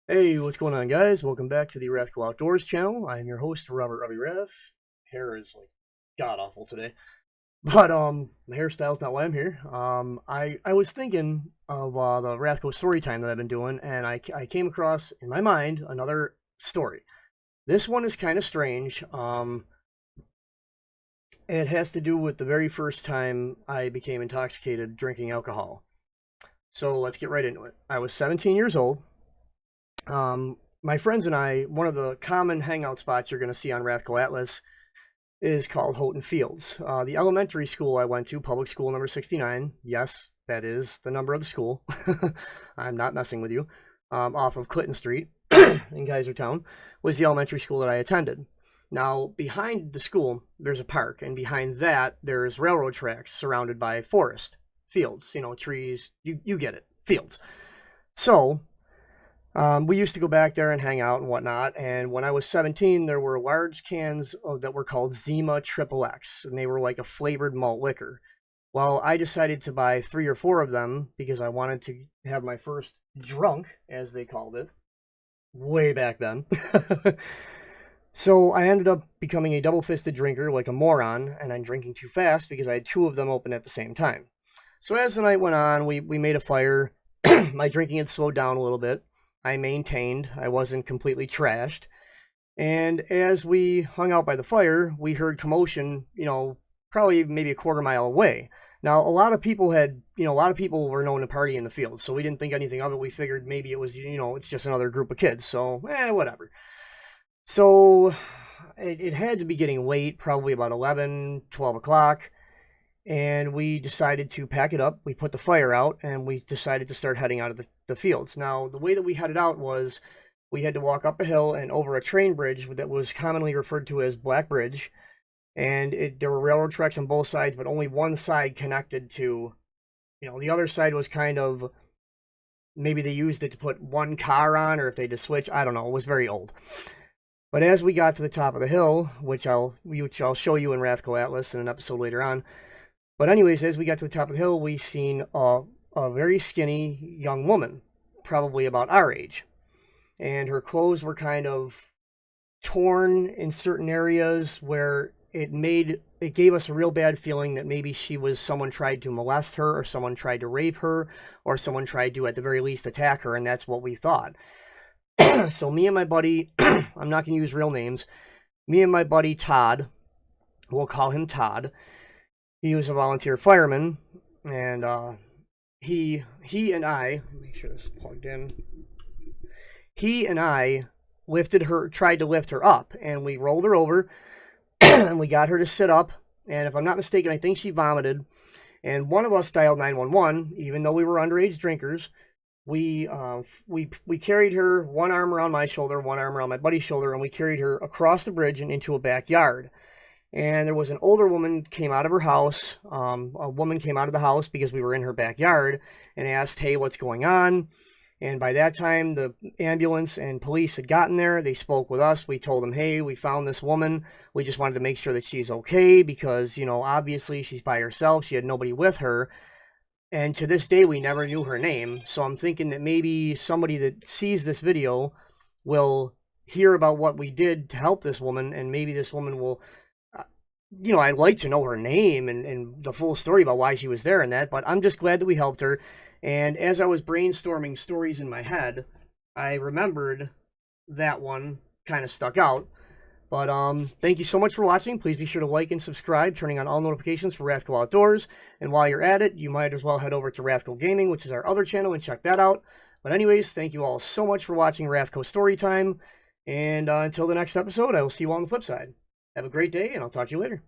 Hey, what's going on, guys? Welcome back to the RathCo Outdoors channel. I'm your host, Robert Robbie Rath. Hair is like god awful today, but my hairstyle's not why I'm here. I was thinking of the RathCo story time that I've been doing, and I came across in my mind another story. This one is kind of strange. It has to do with the very first time I became intoxicated drinking alcohol. So let's get right into it. I was 17 years old. My friends and I, one of the common hangout spots you're going to see on RathCo Atlas is called Houghton Fields. The elementary school I went to, public school number 69, yes, that is the number of the school. I'm not messing with you. Off of Clinton Street in Geysertown was the elementary school that I attended. Now, behind the school, there's a park, and behind that, there's railroad tracks surrounded by forest, fields, trees, you get it, fields. So, we used to go back there and hang out and whatnot. And when I was 17, there were large cans that were called Zima Triple X, and they were like a flavored malt liquor. Well, I decided to buy 3 or 4 of them because I wanted to have my first drunk, as they called it, way back then. So I ended up becoming a double-fisted drinker like a moron, and I'm drinking too fast because I had 2 of them open at the same time. So as the night went on, we made a fire. My drinking had slowed down a little bit. I maintained. I wasn't completely trashed. And as we hung out by the fire, we heard commotion, probably maybe a quarter mile away. Now, a lot of people were known to party in the field, so we didn't think anything of it. We figured maybe it was, it's just another group of kids, so, whatever. So, it had to be getting late, probably about 11, 12 o'clock, and we decided to pack it up. We put the fire out, and we decided to start heading out of the fields. Now, the way that we headed out was we had to walk up a hill and over a train bridge that was commonly referred to as Black Bridge, and there were railroad tracks on both sides, but only one side connected to, the other side was kind of, maybe they used it to put one car on, or if they just switch, I don't know, it was very old. But as we got to the top of the hill, which I'll show you in RathCo Atlas in an episode later on, but anyways, as we got to the top of the hill, we seen a very skinny young woman, probably about our age. And her clothes were kind of torn in certain areas where it gave us a real bad feeling that maybe someone tried to molest her, or someone tried to rape her, or someone tried to, at the very least, attack her, and that's what we thought. So me and my buddy, I'm not going to use real names, me and my buddy Todd, we'll call him Todd. He was a volunteer fireman, and he and I, make sure this is plugged in. He and I tried to lift her up, and we rolled her over, and we got her to sit up, and if I'm not mistaken, I think she vomited, and one of us dialed 911, even though we were underage drinkers. We carried her, one arm around my shoulder, one arm around my buddy's shoulder, and we carried her across the bridge and into a backyard. And there was an older woman came out of her house. A woman came out of the house because we were in her backyard and asked, "Hey, what's going on?" And by that time, the ambulance and police had gotten there. They spoke with us. We told them, "Hey, we found this woman. We just wanted to make sure that she's okay because, obviously she's by herself. She had nobody with her." And to this day, we never knew her name. So I'm thinking that maybe somebody that sees this video will hear about what we did to help this woman, and maybe this woman will, I'd like to know her name and the full story about why she was there and that, but I'm just glad that we helped her. And as I was brainstorming stories in my head, I remembered that one kind of stuck out. But thank you so much for watching. Please be sure to like and subscribe, turning on all notifications for RathCo Outdoors. And while you're at it, you might as well head over to RathCo Gaming, which is our other channel, and check that out. But anyways, thank you all so much for watching RathCo Storytime. And until the next episode, I will see you all on the flip side. Have a great day, and I'll talk to you later.